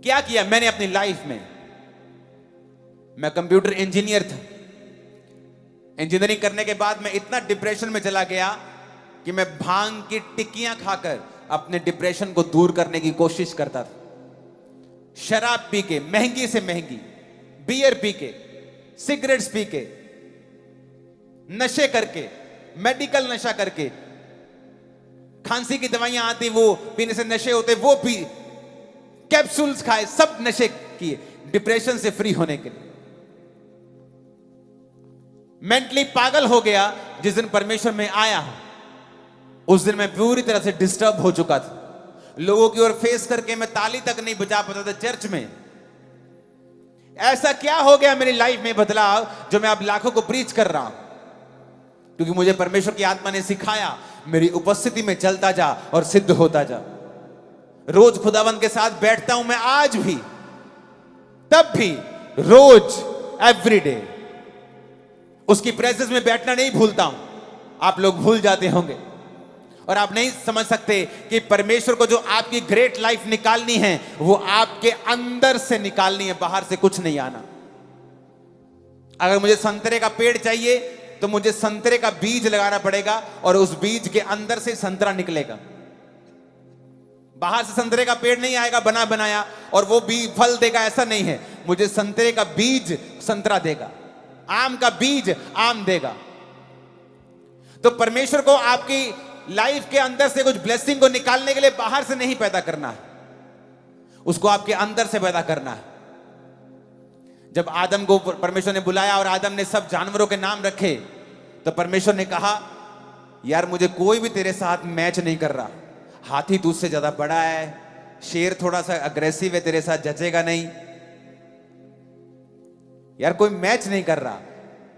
क्या किया मैंने अपनी लाइफ में? मैं कंप्यूटर इंजीनियर था। इंजीनियरिंग करने के बाद मैं इतना डिप्रेशन में चला गया कि मैं भांग की टिक्कियां खाकर अपने डिप्रेशन को दूर करने की कोशिश करता था। शराब पी के, महंगी से महंगी बियर पी के, सिगरेट्स पी के, नशे करके, मेडिकल नशा करके, खांसी की दवाइयां आती वो पीने से नशे होते, वो पी, कैप्सूल्स खाए, सब नशे किए डिप्रेशन से फ्री होने के लिए। मेंटली पागल हो गया। जिस दिन परमेश्वर में आया उस दिन मैं पूरी तरह से डिस्टर्ब हो चुका था। लोगों की ओर फेस करके मैं ताली तक नहीं बजा पाता था चर्च में। ऐसा क्या हो गया मेरी लाइफ में बदलाव जो मैं अब लाखों को प्रीच कर रहा हूं? क्योंकि मुझे परमेश्वर की आत्मा ने सिखाया मेरी उपस्थिति में चलता जा और सिद्ध होता जा। रोज खुदावंद के साथ बैठता हूं मैं, आज भी, तब भी, रोज, एवरी डे उसकी प्रेजेंस में बैठना नहीं भूलता हूं। आप लोग भूल जाते होंगे और आप नहीं समझ सकते कि परमेश्वर को जो आपकी ग्रेट लाइफ निकालनी है वो आपके अंदर से निकालनी है, बाहर से कुछ नहीं आना। अगर मुझे संतरे का पेड़ चाहिए तो मुझे संतरे का बीज लगाना पड़ेगा और उस बीज के अंदर से संतरा निकलेगा। बाहर से संतरे का पेड़ नहीं आएगा बना बनाया और वो बीज फल देगा, ऐसा नहीं है। मुझे संतरे का बीज संतरा देगा, आम का बीज आम देगा। तो परमेश्वर को आपकी लाइफ के अंदर से कुछ ब्लेसिंग को निकालने के लिए बाहर से नहीं पैदा करना है, उसको आपके अंदर से पैदा करना है। जब आदम को परमेश्वर ने बुलाया और आदम ने सब जानवरों के नाम रखे तो परमेश्वर ने कहा यार मुझे कोई भी तेरे साथ मैच नहीं कर रहा। हाथी तुझसे ज्यादा बड़ा है, शेर थोड़ा सा अग्रेसिव है, तेरे साथ जचेगा नहीं। यार कोई मैच नहीं कर रहा।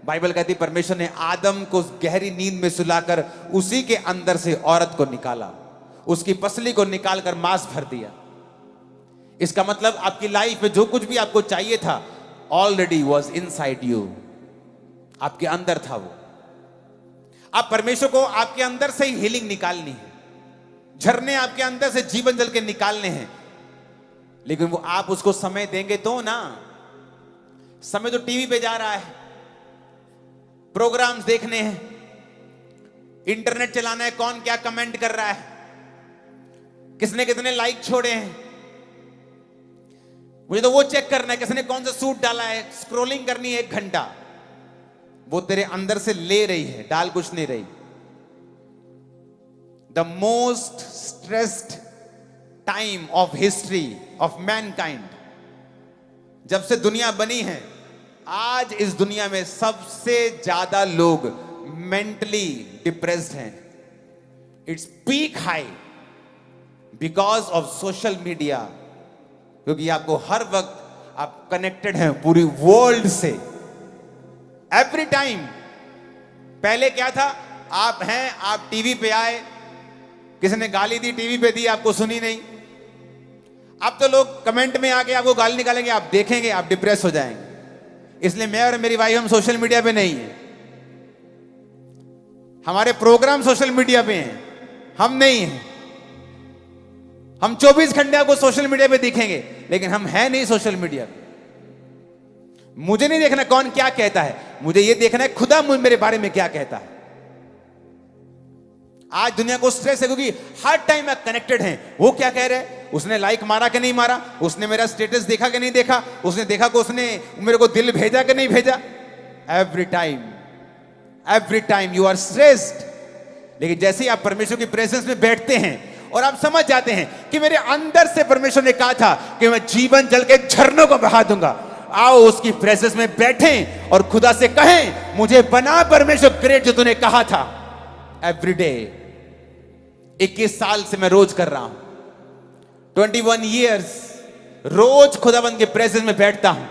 बाइबल कहती परमेश्वर ने आदम को गहरी नींद में सुलाकर उसी के अंदर से औरत को निकाला, उसकी पसली को निकालकर मांस भर दिया। इसका मतलब आपकी लाइफ में जो कुछ भी आपको चाहिए था ऑलरेडी वॉज इनसाइड यू, आपके अंदर था वो। आप परमेश्वर को आपके अंदर से ही हीलिंग निकालनी है, झरने आपके अंदर से जीवन जल के निकालने हैं, लेकिन वो आप उसको समय देंगे तो ना। समय तो टीवी पे जा रहा है, प्रोग्राम्स देखने हैं, इंटरनेट चलाना है, कौन क्या कमेंट कर रहा है, किसने कितने लाइक छोड़े हैं, मुझे तो वो चेक करना है किसने कौन सा सूट डाला है, स्क्रॉलिंग करनी है 1 घंटा। वो तेरे अंदर से ले रही है, डाल कुछ नहीं रही। The most stressed time of history of Mankind, जब से दुनिया बनी है, आज इस दुनिया में सबसे ज्यादा लोग मेंटली डिप्रेस्ड हैं। Its peak high because of social media, क्योंकि आपको हर वक्त आप कनेक्टेड हैं पूरी वर्ल्ड से, एवरी टाइम। पहले क्या था, आप हैं, आप टीवी पे आए, किसी ने गाली दी, टीवी पे दी, आपको सुनी नहीं। अब तो लोग कमेंट में आके आपको गाली निकालेंगे, आप देखेंगे, आप डिप्रेस हो जाएंगे। इसलिए मैं और मेरी वाइफ हम सोशल मीडिया पे नहीं है, हमारे प्रोग्राम सोशल मीडिया पे हैं, हम नहीं हैं। हम 24 घंटे आपको सोशल मीडिया पे दिखेंगे, लेकिन हम हैं नहीं सोशल मीडिया पे। मुझे नहीं देखना कौन क्या कहता है, मुझे ये देखना है खुदा मेरे बारे में क्या कहता है। आज दुनिया को स्ट्रेस है क्योंकि हर टाइम आप कनेक्टेड हैं। वो क्या कह रहे हैं, उसने लाइक मारा कि नहीं मारा, उसने मेरा स्टेटस देखा कि नहीं देखा, उसने देखा कि उसने मेरे को दिल भेजा कि नहीं भेजा। Every time you are stressed. लेकिन जैसे ही आप परमेश्वर की प्रेजेंस में बैठते हैं और आप समझ जाते हैं कि मेरे अंदर से परमेश्वर ने कहा था कि मैं जीवन जल के झरनों को बहा दूंगा, आओ उसकी प्रेजेंस में बैठें और खुदा से कहें, मुझे बना परमेश्वर ग्रेट जो तूने कहा था। एवरी डे 21 साल से मैं रोज कर रहा हूं, 21 years रोज खुदाबंद के प्रेजेंस में बैठता हूं।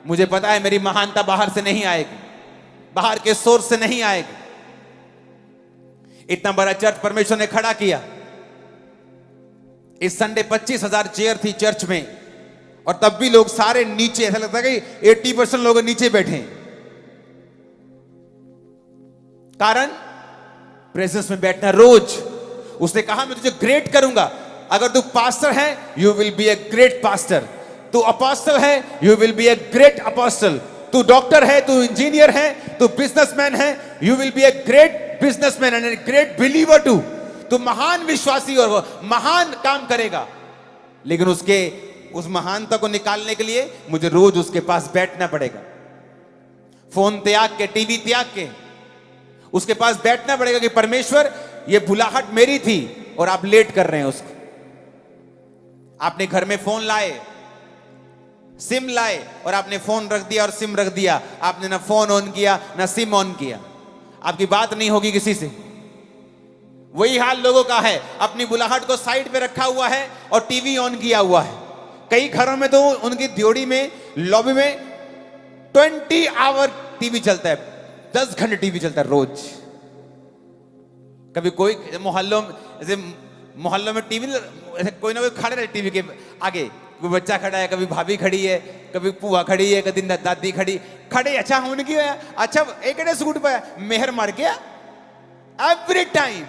मुझे पता है मेरी महानता बाहर से नहीं आएगी, बाहर के सोर्स से नहीं आएगी। इतना बड़ा चर्च परमेश्वर ने खड़ा किया। इस संडे 25,000 चेयर थी चर्च में, और तब भी लोग सारे नीचे, ऐसा लगता है कि 80% लोग नीचे बैठे। कारण प्रेजेंस में बैठना रोज। उसने कहा मैं तुझे ग्रेट करूंगा। अगर तू पास्टर है, you will be a great pastor. तू अपोस्टल है, you will be a great apostle. तू डॉक्टर है, तू इंजीनियर है, तू बिजनेसमैन है, you will be a great businessman and a great believer too. तू महान विश्वासी और महान काम करेगा। लेकिन उस महानता को निकालने के लिए मुझे रोज उसके पास बैठना पड़ेगा। फोन त्याग के, टीवी त्याग के उसके पास बैठना पड़ेगा कि परमेश्वर, ये भुलाहट मेरी थी और आप लेट कर रहे हैं उसको। आपने घर में फोन लाए, सिम लाए, और आपने फोन रख दिया और सिम रख दिया। आपने ना फोन ऑन किया ना सिम ऑन किया। आपकी बात नहीं होगी किसी से। वही हाल लोगों का है, अपनी बुलाहट को साइड पे रखा हुआ है और टीवी ऑन किया हुआ है। कई घरों में तो उनकी ड्योढ़ी में, लॉबी में 20 आवर टीवी चलता है, 10 घंटे टीवी चलता है रोज। कभी कोई मोहल्लों में टीवी, कोई ना कोई खड़े रहे टीवी के आगे, कोई बच्चा खड़ा है, कभी भाभी खड़ी है, कभी पुआ खड़ी है, कभी दादी खड़े। अच्छा उनकी है, अच्छा एक सूट पे मेहर मार गया एवरी टाइम।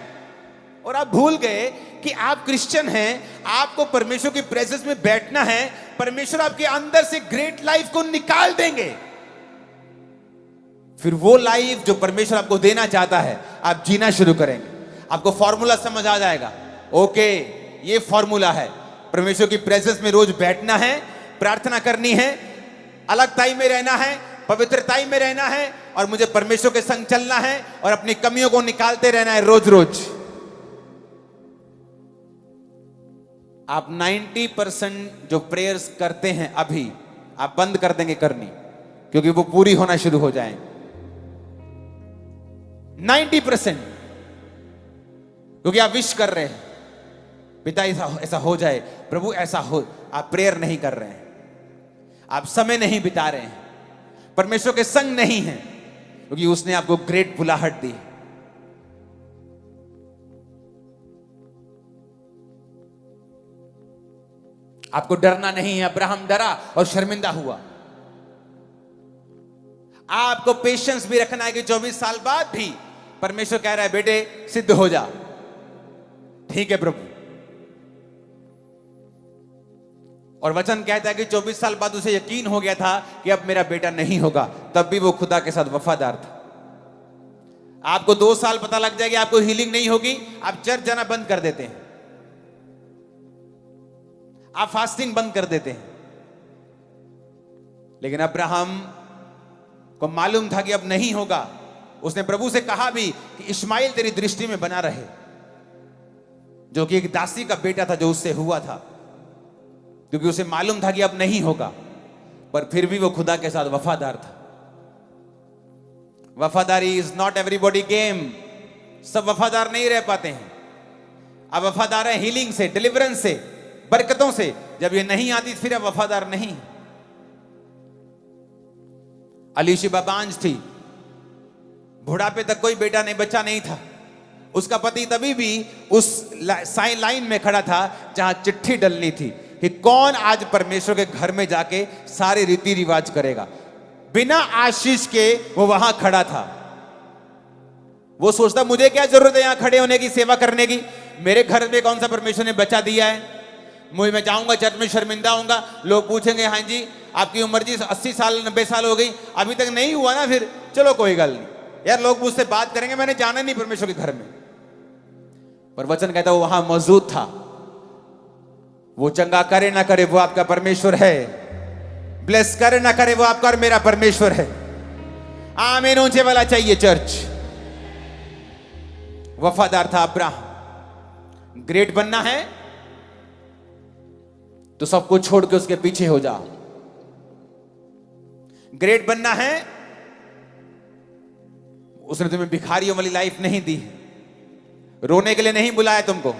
और आप भूल गए कि आप क्रिश्चियन हैं, आपको परमेश्वर की प्रेजेंस में बैठना है। परमेश्वर आपके अंदर से ग्रेट लाइफ को निकाल देंगे। फिर वो लाइफ जो परमेश्वर आपको देना चाहता है, आप जीना शुरू करेंगे। आपको फॉर्मूला समझ आ जाएगा। ओके, ये फॉर्मूला है। परमेश्वर की प्रेजेंस में रोज बैठना है, प्रार्थना करनी है, अलगताई में रहना है, पवित्रताई में रहना है, और मुझे परमेश्वर के संग चलना है और अपनी कमियों को निकालते रहना है रोज रोज। आप 90% जो प्रेयर्स करते हैं अभी, आप बंद कर देंगे करनी, क्योंकि वो पूरी होना शुरू हो जाएंगे। 90%, क्योंकि आप विश कर रहे हैं, पिता ऐसा हो जाए, प्रभु ऐसा हो। आप प्रेयर नहीं कर रहे हैं, आप समय नहीं बिता रहे हैं, परमेश्वर के संग नहीं हैं। क्योंकि उसने आपको ग्रेट बुलाहट दी। आपको डरना नहीं है। अब्राहम डरा और शर्मिंदा हुआ। आपको पेशेंस भी रखना है कि 24 साल बाद भी परमेश्वर कह रहा है बेटे सिद्ध हो जा। ठीक है प्रभु। और वचन कहता है कि 24 साल बाद उसे यकीन हो गया था कि अब मेरा बेटा नहीं होगा, तब भी वो खुदा के साथ वफादार था। आपको 2 साल पता लग जाएगा आपको हीलिंग नहीं होगी, आप चर्च जाना बंद कर देते हैं, आप फास्टिंग बंद कर देते हैं। लेकिन अब्राहम को मालूम था कि अब नहीं होगा। उसने प्रभु से कहा भी कि इश्माइल तेरी दृष्टि में बना रहे, जो कि एक दासी का बेटा था जो उससे हुआ था, क्योंकि उसे मालूम था कि अब नहीं होगा। पर फिर भी वो खुदा के साथ वफादार था। वफादारी इज नॉट एवरीबॉडी गेम। सब वफादार नहीं रह पाते हैं। अब वफादार है हीलिंग से, डिलीवरेंस से, बरकतों से। जब ये नहीं आती फिर अब वफादार नहीं। अलीशिबा बांझ थी, बुढ़ापे तक कोई बेटा नहीं, बच्चा नहीं था। उसका पति तभी भी उस लाइन में खड़ा था जहां चिट्ठी डलनी थी कि कौन आज परमेश्वर के घर में जाके सारे रीति रिवाज करेगा। बिना आशीष के वो वहां खड़ा था। वो सोचता मुझे क्या जरूरत है यहां खड़े होने की, सेवा करने की। मेरे घर में कौन सा परमेश्वर ने बच्चा दिया है। मुझे, मैं जाऊंगा चर्च में शर्मिंदा होऊंगा, लोग पूछेंगे हाँ जी आपकी उम्र जी 80 साल 90 साल हो गई, अभी तक नहीं हुआ ना, फिर चलो कोई गल नहीं यार, लोग मुझसे बात करेंगे, मैंने जाना नहीं परमेश्वर के घर में। पर वचन कहता वो वहां मौजूद था। वो चंगा करे ना करे वो आपका परमेश्वर है, ब्लेस करे ना करे वो आपका और मेरा परमेश्वर है। आमीन ऊंचे वाला चाहिए चर्च। वफादार था अब्राहम। ग्रेट बनना है तो सब कुछ छोड़ के उसके पीछे हो जाओ। ग्रेट बनना है, उसने तुम्हें भिखारियों वाली लाइफ नहीं दी। रोने के लिए नहीं बुलाया तुमको,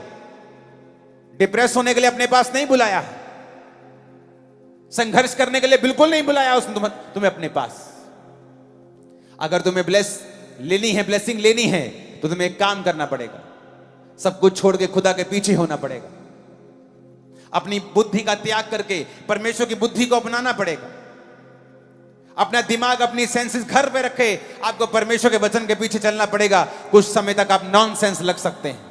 डिप्रेस होने के लिए अपने पास नहीं बुलाया, संघर्ष करने के लिए बिल्कुल नहीं बुलाया उसने तुम्हें अपने पास। अगर तुम्हें ब्लेसिंग लेनी है तो तुम्हें एक काम करना पड़ेगा, सब कुछ छोड़ के खुदा के पीछे होना पड़ेगा। अपनी बुद्धि का त्याग करके परमेश्वर की बुद्धि को अपनाना पड़ेगा। अपना दिमाग, अपनी सेंसेस घर पे रखे, आपको परमेश्वर के वचन के पीछे चलना पड़ेगा। कुछ समय तक आप नॉनसेंस लग सकते हैं,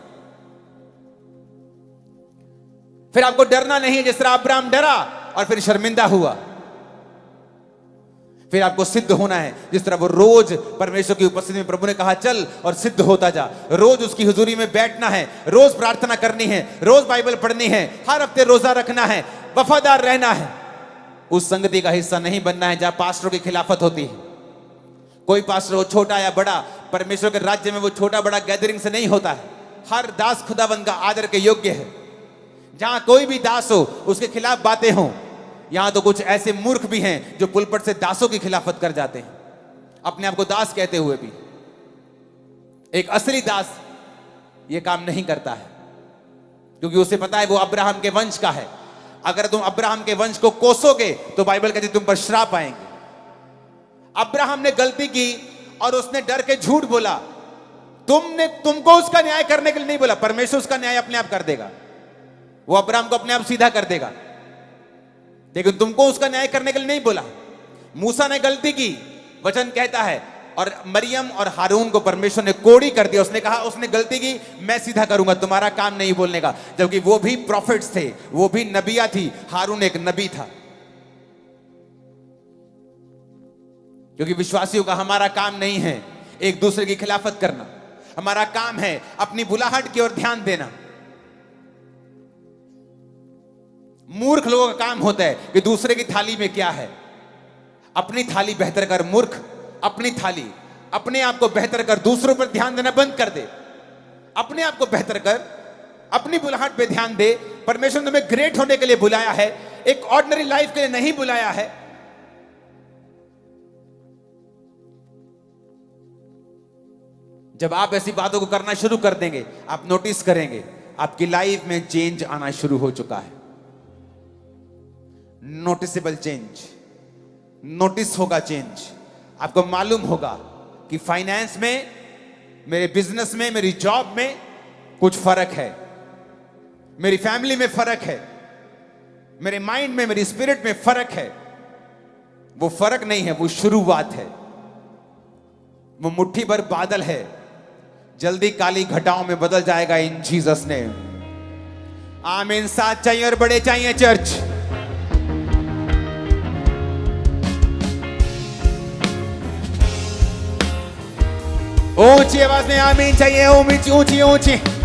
फिर आपको डरना नहीं, जिस तरह अब्राहम डरा और फिर शर्मिंदा हुआ। फिर आपको सिद्ध होना है, जिस तरह वो रोज परमेश्वर की उपस्थिति में प्रभु ने कहा चल और सिद्ध होता जा। रोज उसकी हुजूरी में बैठना है, रोज प्रार्थना करनी है, रोज बाइबल पढ़नी है, हर हफ्ते रोजा रखना है, वफादार रहना है। उस संगति का हिस्सा नहीं बनना है जहां पास्टरों की खिलाफत होती है। कोई पास्टर हो छोटा या बड़ा, परमेश्वर के राज्य में वो छोटा बड़ा गैदरिंग से नहीं होता है। हर दास खुदाबंद का आदर के योग्य है। जहां कोई भी दास हो उसके खिलाफ बातें हों। यहां तो कुछ ऐसे मूर्ख भी हैं जो पुलपट से दासों की खिलाफत कर जाते हैं, अपने आप को दास कहते हुए भी। एक असली दास ये काम नहीं करता है, क्योंकि उसे पता है वो अब्राहम के वंश का है। अगर तुम अब्राहम के वंश को कोसोगे तो बाइबल कहती है तुम पर श्राप आएंगे। अब्राहम ने गलती की और उसने डर के झूठ बोला। तुमको उसका न्याय करने के लिए नहीं बोला, परमेश्वर उसका न्याय अपने आप कर देगा। वो अब्राहम को अपने आप सीधा कर देगा, लेकिन तुमको उसका न्याय करने के लिए नहीं बोला। मूसा ने गलती की, वचन कहता है, और मरियम और हारून को परमेश्वर ने कोड़ी कर दिया। उसने कहा उसने गलती की, मैं सीधा करूंगा, तुम्हारा काम नहीं बोलने का। जबकि वो भी प्रॉफिट्स थे, वो भी नबिया थी, हारून एक नबी था। क्योंकि विश्वासियों का हमारा काम नहीं है एक दूसरे की खिलाफत करना, हमारा काम है अपनी बुलाहट की ओर ध्यान देना। मूर्ख लोगों का काम होता है कि दूसरे की थाली में क्या है, अपनी थाली बेहतर कर। मूर्ख अपनी थाली, अपने आप को बेहतर कर, दूसरों पर ध्यान देना बंद कर दे। अपने आप को बेहतर कर, अपनी बुलाहट पे ध्यान दे। परमेश्वर ने तुम्हें ग्रेट होने के लिए बुलाया है, एक ऑर्डिनरी लाइफ के लिए नहीं बुलाया है। जब आप ऐसी बातों को करना शुरू कर देंगे, आप नोटिस करेंगे आपकी लाइफ में चेंज आना शुरू हो चुका है। नोटिसेबल चेंज, नोटिस होगा चेंज। आपको मालूम होगा कि फाइनेंस में, मेरे बिजनेस में, मेरी जॉब में कुछ फर्क है, मेरी फैमिली में फर्क है, मेरे माइंड में, मेरी स्पिरिट में फर्क है। वो फर्क नहीं है, वो शुरुआत है। वो मुट्ठी भर बादल है, जल्दी काली घटाओं में बदल जाएगा इन जीसस ने। आमीन। साथ चाहिए और बड़े चाहिए चर्च। ऊंची आवाज में आमीन चाहिए, ऊंची ऊंची ऊंची।